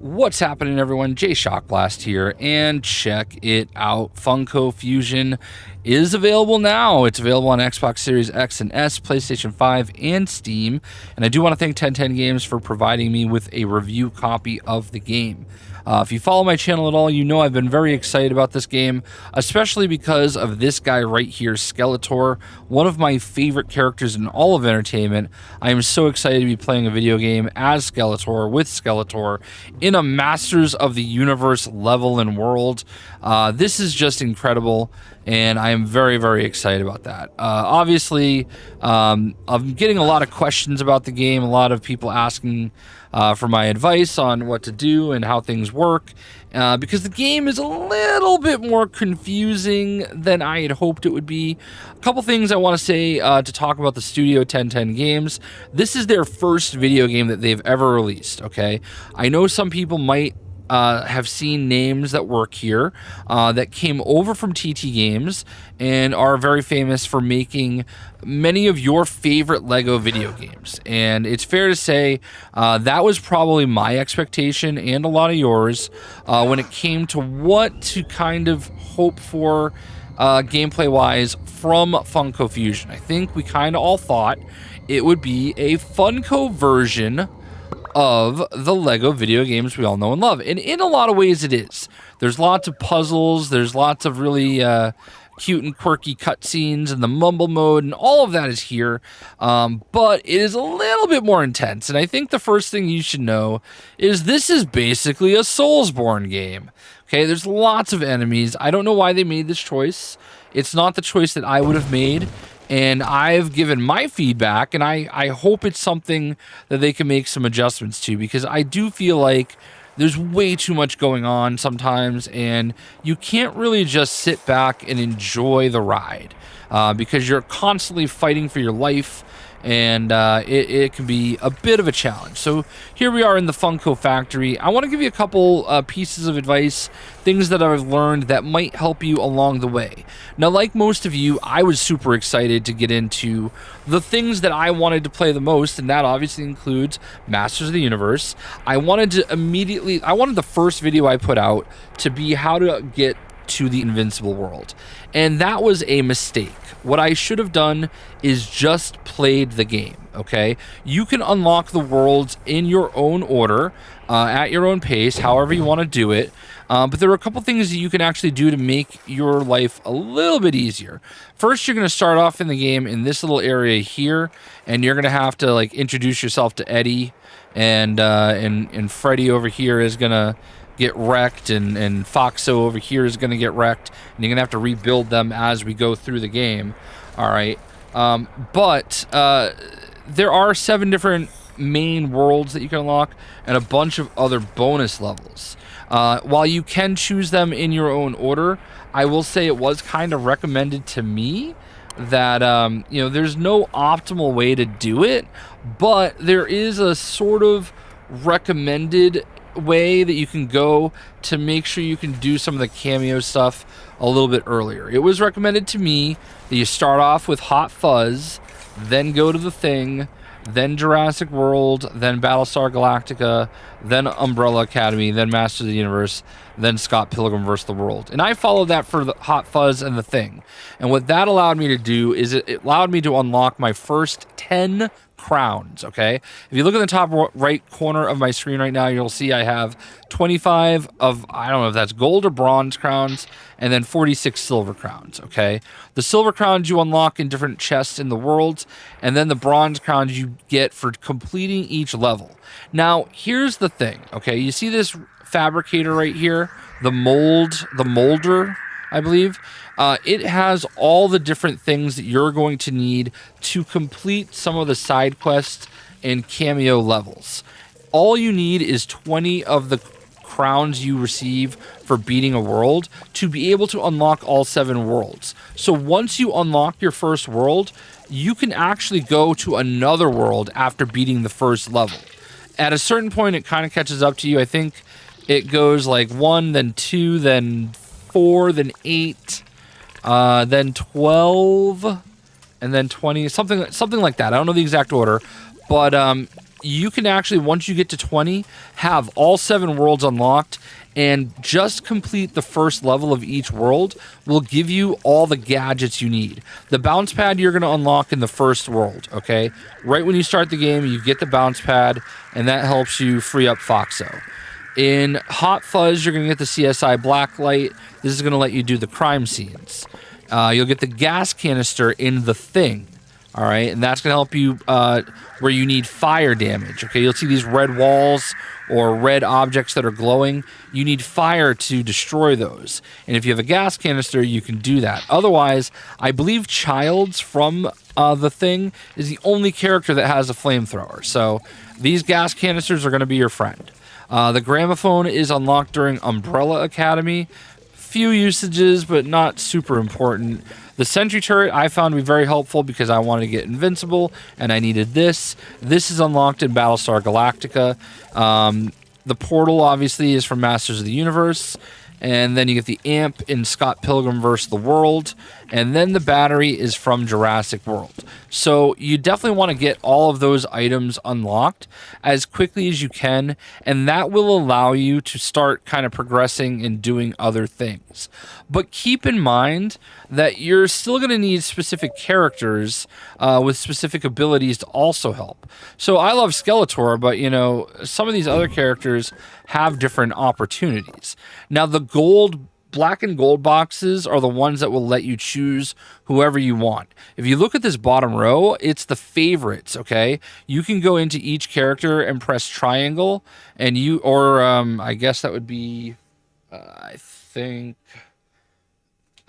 What's happening, everyone? JayShockblast here, and check it out. Funko Fusion is available now. It's available on Xbox Series X and S, PlayStation 5, and Steam. And I do want to thank 1010 Games for providing me with a review copy of the game. If you follow my channel at all, you know I've been very excited about this game, especially because of this guy right here, Skeletor, one of my favorite characters in all of entertainment. I am so excited to be playing a video game as Skeletor, with Skeletor, in a Masters of the Universe level and world. This is just incredible, and I am very, very excited about that. Obviously, I'm getting a lot of questions about the game, a lot of people asking for my advice on what to do and how things work, because the game is a little bit more confusing than I had hoped it would be. A couple things I want to say to talk about the studio 1010 Games. This is their first video game that they've ever released, okay? I know some people might have seen names that work here that came over from TT Games and are very famous for making many of your favorite Lego video games. And it's fair to say that was probably my expectation and a lot of yours when it came to what to kind of hope for gameplay-wise from Funko Fusion. I think we kind of all thought it would be a Funko version of the Lego video games we all know and love. And in a lot of ways it is. There's lots of puzzles, there's lots of really cute and quirky cutscenes, and the mumble mode, and all of that is here. But it is a little bit more intense. And I think the first thing you should know is this is basically a Soulsborne game. Okay, there's lots of enemies. I don't know why they made this choice. It's not the choice that I would have made. And I've given my feedback, and I hope it's something that they can make some adjustments to, because I do feel like there's way too much going on sometimes, and you can't really just sit back and enjoy the ride because you're constantly fighting for your life, and it can be a bit of a challenge. So here we are in the Funko factory. I want to give you a couple pieces of advice, things that I've learned that might help you along the way. Now, like most of you, I was super excited to get into the things that I wanted to play the most, and that obviously includes Masters of the Universe. I wanted the first video I put out to be how to get to the Invincible world, and that was a mistake. What I should have done is just played the game, okay? You can unlock the worlds in your own order, at your own pace, however you want to do it, but there are a couple things that you can actually do to make your life a little bit easier. First, you're going to start off in the game in this little area here, and you're going to have to like introduce yourself to Eddie, and Freddy over here is going to get wrecked, and Foxo over here is going to get wrecked, and you're going to have to rebuild them as we go through the game. All right. But there are 7 different main worlds that you can unlock and a bunch of other bonus levels. While you can choose them in your own order, I will say it was kind of recommended to me that you know, there's no optimal way to do it, but there is a sort of recommended way that you can go to make sure you can do some of the cameo stuff a little bit earlier. It was recommended to me that you start off with Hot Fuzz, then go to the Thing, then Jurassic World, then Battlestar Galactica, then Umbrella Academy, then Masters of the Universe, then Scott Pilgrim vs. the World. And I followed that for the Hot Fuzz and the Thing. And what that allowed me to do is it allowed me to unlock my first 10 crowns, okay? If you look in the top right corner of my screen right now, you'll see I have 25 of, I don't know if that's gold or bronze crowns, and then 46 silver crowns, okay? The silver crowns you unlock in different chests in the worlds, and then the bronze crowns you get for completing each level. Now, here's the thing, okay? You see this fabricator right here, the molder, I believe. It has all the different things that you're going to need to complete some of the side quests and cameo levels. All you need is 20 of the crowns you receive for beating a world to be able to unlock all 7 worlds. So once you unlock your first world, you can actually go to another world after beating the first level. At a certain point, it kind of catches up to you. I think it goes like 1, then 2, then 4, then 8, then 12, and then 20, something like that. I don't know the exact order, but you can actually, once you get to 20, have all 7 worlds unlocked, and just complete the first level of each world will give you all the gadgets you need. The bounce pad you're going to unlock in the first world, okay? Right when you start the game, you get the bounce pad, and that helps you free up Foxo. In Hot Fuzz, you're going to get the CSI Blacklight. This is going to let you do the crime scenes. You'll get the gas canister in The Thing. All right, and that's going to help you where you need fire damage. Okay, you'll see these red walls or red objects that are glowing. You need fire to destroy those. And if you have a gas canister, you can do that. Otherwise, I believe Childs from The Thing is the only character that has a flamethrower. So these gas canisters are going to be your friend. The gramophone is unlocked during Umbrella Academy. Few usages, but not super important. The sentry turret I found to be very helpful because I wanted to get invincible and I needed this. This is unlocked in Battlestar Galactica. The portal obviously is from Masters of the Universe. And then you get the amp in Scott Pilgrim vs. the World. And then the battery is from Jurassic World. So you definitely want to get all of those items unlocked as quickly as you can. And that will allow you to start kind of progressing and doing other things. But keep in mind that you're still going to need specific characters with specific abilities to also help. So I love Skeletor, but you know, some of these other characters have different opportunities. Now the black and gold boxes are the ones that will let you choose whoever you want. If you look at this bottom row, it's the favorites, okay? You can go into each character and press triangle, and I guess that would be, I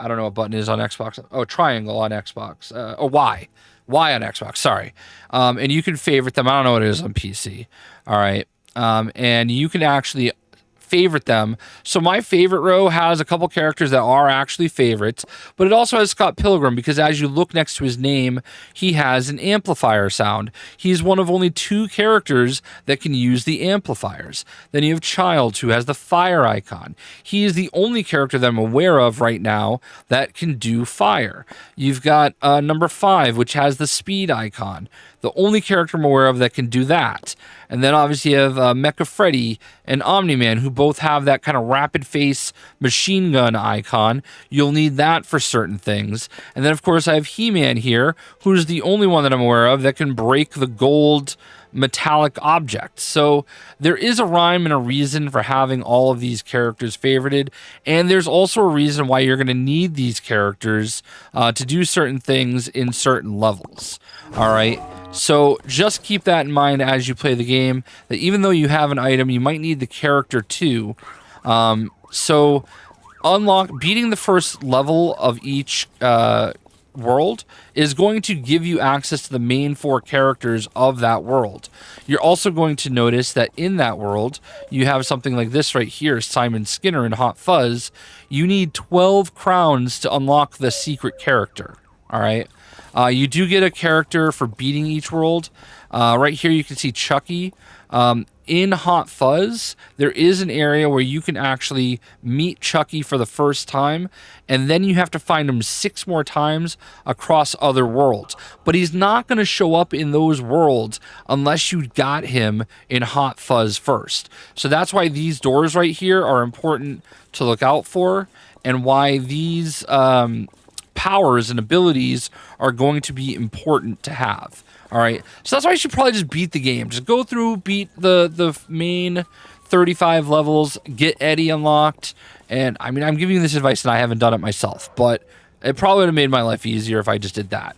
don't know what button is on Xbox. Oh, triangle on Xbox. Or Y. Y on Xbox, sorry. And you can favorite them. I don't know what it is on PC. All right. And you can actually favorite them. So my favorite row has a couple characters that are actually favorites, but it also has Scott Pilgrim because as you look next to his name, he has an amplifier sound. He's one of only 2 characters that can use the amplifiers. Then you have Childs, who has the fire icon. He is the only character that I'm aware of right now that can do fire. You've got number 5, which has the speed icon. The only character I'm aware of that can do that. And then obviously you have Mecha Freddy and Omni-Man, who both have that kind of rapid face machine gun icon. You'll need that for certain things. And then of course I have He-Man here, who's the only one that I'm aware of that can break the gold metallic objects. So there is a rhyme and a reason for having all of these characters favorited, and there's also a reason why you're going to need these characters to do certain things in certain levels. All right. So just keep that in mind as you play the game, that even though you have an item, you might need the character too. So beating the first level of each world is going to give you access to the main 4 characters of that world. You're also going to notice that in that world, you have something like this right here, Simon Skinner in Hot Fuzz. You need 12 crowns to unlock the secret character. All right. You do get a character for beating each world. Right here you can see Chucky. In Hot Fuzz, there is an area where you can actually meet Chucky for the first time, and then you have to find him 6 more times across other worlds. But he's not going to show up in those worlds unless you got him in Hot Fuzz first. So that's why these doors right here are important to look out for, and why these powers and abilities are going to be important to have. All right, so that's why you should probably just beat the game. Just go through, beat the main 35 levels, get Eddie unlocked. And I mean, I'm giving you this advice and I haven't done it myself, but it probably would have made my life easier if I just did that.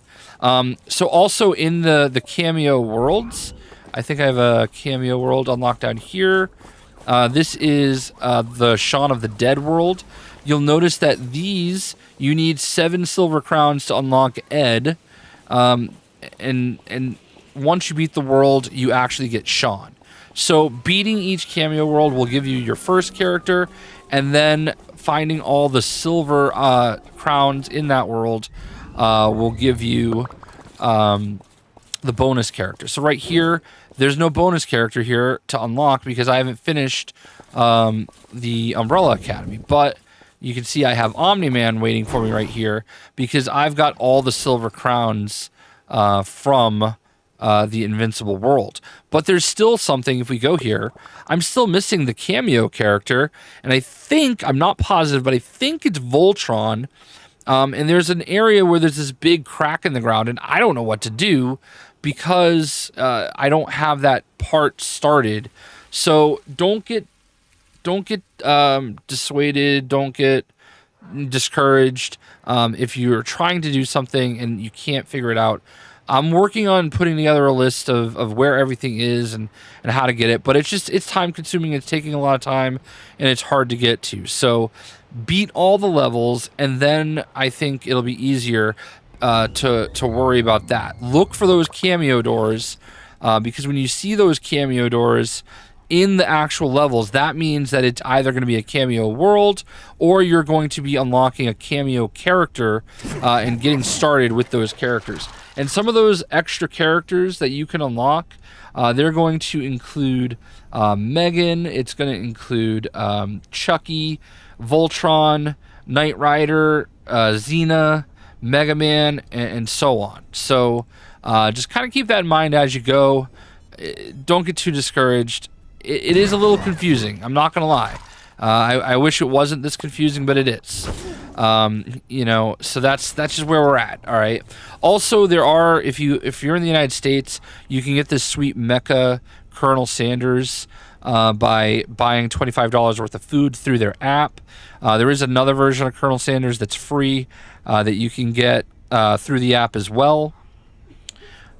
So also in the cameo worlds, I think I have a cameo world unlocked down here. This is the Shaun of the Dead world. You'll notice that these, you need 7 silver crowns to unlock Ed. And once you beat the world, you actually get Shaun. So beating each cameo world will give you your first character, and then finding all the silver crowns in that world will give you the bonus character. So right here, there's no bonus character here to unlock because I haven't finished the Umbrella Academy, but you can see I have Omni-Man waiting for me right here because I've got all the silver crowns from the invincible world. But there's still something, if we go here, I'm still missing the cameo character, and I think, I'm not positive, but I think it's Voltron. And there's an area where there's this big crack in the ground, and I don't know what to do because I don't have that part started. So don't get dissuaded, don't get discouraged if you're trying to do something and you can't figure it out. I'm working on putting together a list of where everything is and how to get it, but it's time consuming, it's taking a lot of time, and it's hard to get to. So beat all the levels, and then I think it'll be easier to worry about that. Look for those cameo doors, because when you see those cameo doors in the actual levels, that means that it's either going to be a cameo world or you're going to be unlocking a cameo character and getting started with those characters. And some of those extra characters that you can unlock, they're going to include Megan, it's going to include Chucky, Voltron, Knight Rider, Xena, Mega Man, and so on. So just kind of keep that in mind as you go. Don't get too discouraged. It is a little confusing, I'm not gonna lie. I wish it wasn't this confusing, but it is. You know, so that's just where we're at. All right. Also, there are, if you're in the United States, you can get this sweet mecha Colonel Sanders by buying $25 worth of food through their app. There is another version of Colonel Sanders that's free that you can get through the app as well.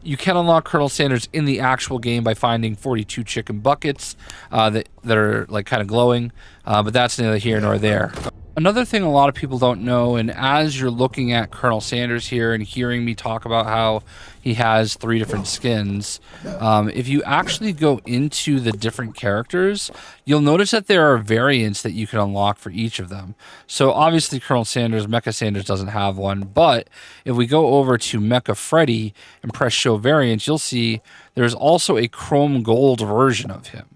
You can unlock Colonel Sanders in the actual game by finding 42 chicken buckets that are like kind of glowing, but that's neither here nor there. Another thing a lot of people don't know, and as you're looking at Colonel Sanders here and hearing me talk about how he has 3 different skins, if you actually go into the different characters, you'll notice that there are variants that you can unlock for each of them. So obviously Colonel Sanders, Mecha Sanders doesn't have one, but if we go over to Mecha Freddy and press show variants, you'll see there's also a chrome gold version of him.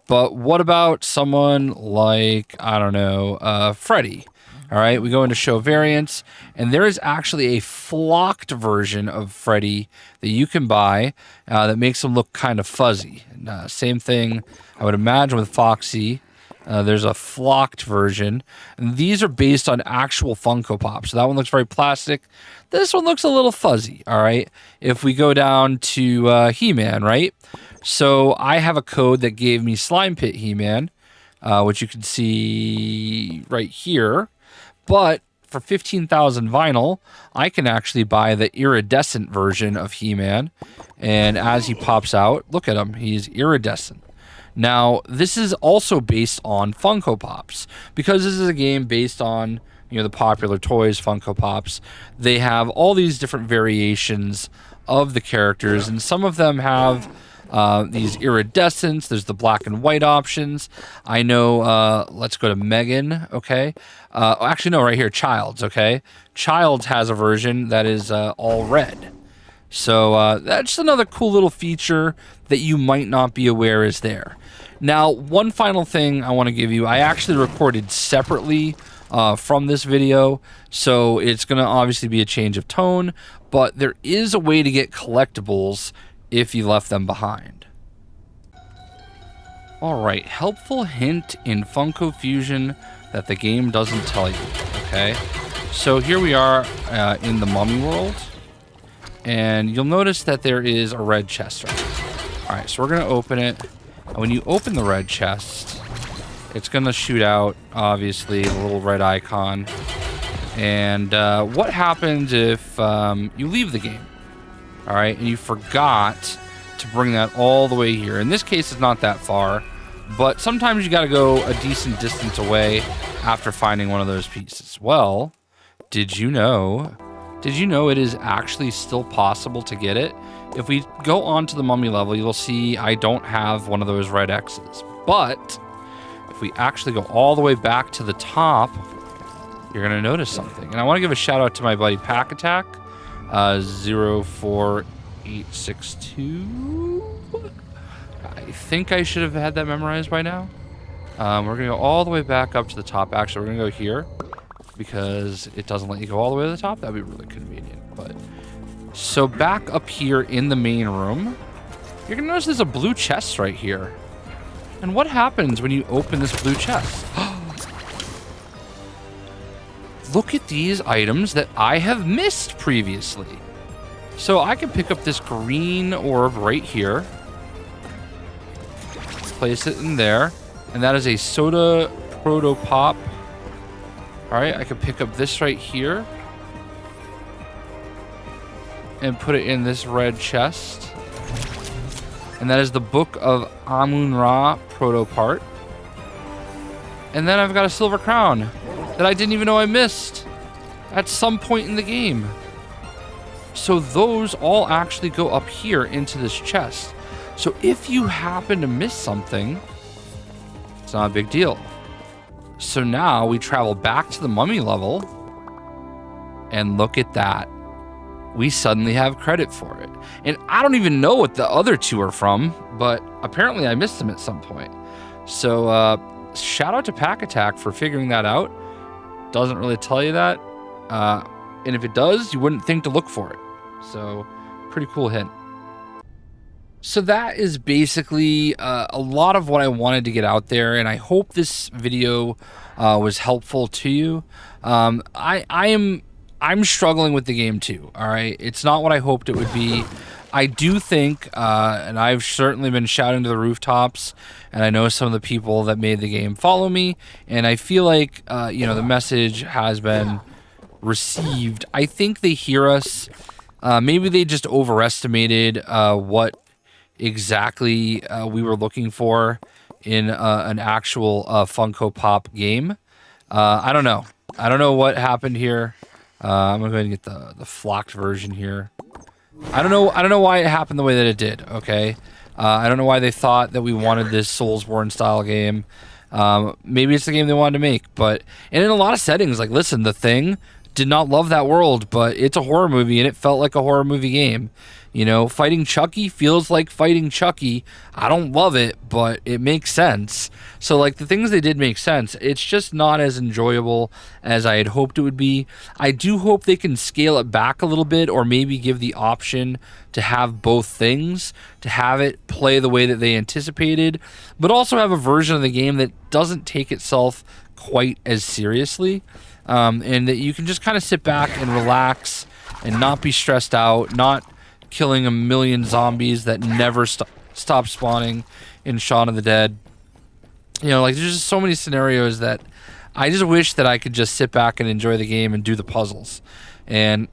But what about someone like, I don't know, Freddy? All right, we go into show variants, and there is actually a flocked version of Freddy that you can buy that makes him look kind of fuzzy. And, same thing, I would imagine, with Foxy. There's a flocked version, and these are based on actual Funko Pops. So that one looks very plastic. This one looks a little fuzzy, all right? If we go down to He-Man, right? So I have a code that gave me Slime Pit He-Man, which you can see right here. But for 15,000 vinyl, I can actually buy the iridescent version of He-Man. And as he pops out, look at him. He's iridescent. Now, this is also based on Funko Pops. Because this is a game based on, you know, the popular toys, Funko Pops, they have all these different variations of the characters. And some of them have these iridescents. There's the black and white options. I know, let's go to Megan, okay? Actually, no, right here, Child's, okay? Child's has a version that is all red. So that's another cool little feature that you might not be aware is there. Now, one final thing I want to give you, I actually recorded separately from this video, so it's going to obviously be a change of tone, but there is a way to get collectibles if you left them behind. Alright, helpful hint in Funko Fusion that the game doesn't tell you, okay? So here we are in the mummy world, and you'll notice that there is a red chest right here. Alright, so we're going to open it, and when you open the red chest, it's going to shoot out, obviously, the little red icon. And what happens if you leave the game? All right, and you forgot to bring that all the way here. In this case, it's not that far, but sometimes you got to go a decent distance away after finding one of those pieces. Well, did you know it is actually still possible to get it? If we go on to the mummy level, you'll see I don't have one of those red X's. But if we actually go all the way back to the top, you're going to notice something. And I want to give a shout out to my buddy Pack Attack. 04862. I think I should have had that memorized by now. We're going to go all the way back up to the top. Actually, we're going to go here because it doesn't let you go all the way to the top. That'd be really convenient. But So back up here in the main room, you're gonna notice there's a blue chest right here. And what happens when you open this blue chest? Look at these items that I have missed previously. So I can pick up this green orb right here. Place it in there. And that is a soda proto pop. Alright, I can pick up this right here. And put it in this red chest. And that is the Book of Amun-Ra proto part. And then I've got a silver crown that I didn't even know I missed at some point in the game. So those all actually go up here into this chest. So if you happen to miss something, it's not a big deal. So now we travel back to the mummy level, and look at that. We suddenly have credit for it. And I don't even know what the other two are from, but apparently I missed them at some point. So shout out to Pack Attack for figuring that out. Doesn't really tell you that. And if it does, you wouldn't think to look for it. So pretty cool hint. So that is basically a lot of what I wanted to get out there, and I hope this video was helpful to you. I'm struggling with the game too. All right, it's not what I hoped it would be. I do think, and I've certainly been shouting to the rooftops, and I know some of the people that made the game follow me, and I feel like you know, the message has been received. I think they hear us. Maybe they just overestimated what exactly we were looking for in an actual Funko Pop game. I don't know. I don't know what happened here. I'm gonna go ahead and get the flocked version here. I don't know why it happened the way that it did. Okay, I don't know why they thought that we wanted this Soulsborne style game. Maybe it's the game they wanted to make, but and in a lot of settings, like listen, The Thing did not love that world, but it's a horror movie and it felt like a horror movie game. You know, fighting Chucky feels like fighting Chucky. I don't love it, but it makes sense. So, like, the things they did make sense. It's just not as enjoyable as I had hoped it would be. I do hope they can scale it back a little bit, or maybe give the option to have both things, to have it play the way that they anticipated, but also have a version of the game that doesn't take itself quite as seriously, and that you can just kind of sit back and relax and not be stressed out, not killing a million zombies that never stop spawning in Shaun of the Dead. You know, like, there's just so many scenarios that I just wish that I could just sit back and enjoy the game and do the puzzles. And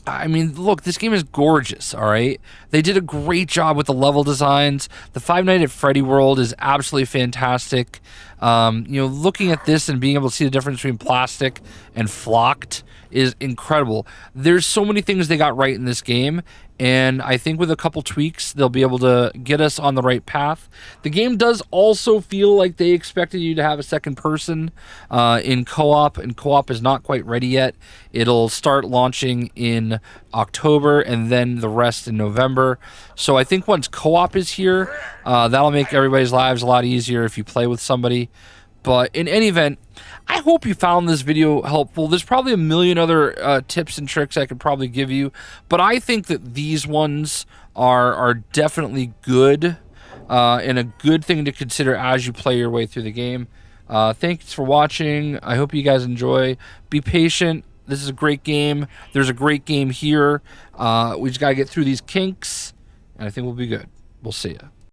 I mean, look, this game is gorgeous, all right? They did a great job with the level designs. The Five Nights at Freddy world is absolutely fantastic. You know, looking at this and being able to see the difference between plastic and flocked is incredible. There's so many things they got right in this game, and I think with a couple tweaks, they'll be able to get us on the right path. The game does also feel like they expected you to have a second person in co-op, and co-op is not quite ready yet. It'll start launching in October, and then the rest in November. So I think once co-op is here, that'll make everybody's lives a lot easier if you play with somebody. But in any event, I hope you found this video helpful. There's probably a million other tips and tricks I could probably give you, but I think that these ones are definitely good and a good thing to consider as you play your way through the game. Thanks for watching. I hope you guys enjoy. Be patient. This is a great game. There's a great game here. We just got to get through these kinks, and I think we'll be good. We'll see ya.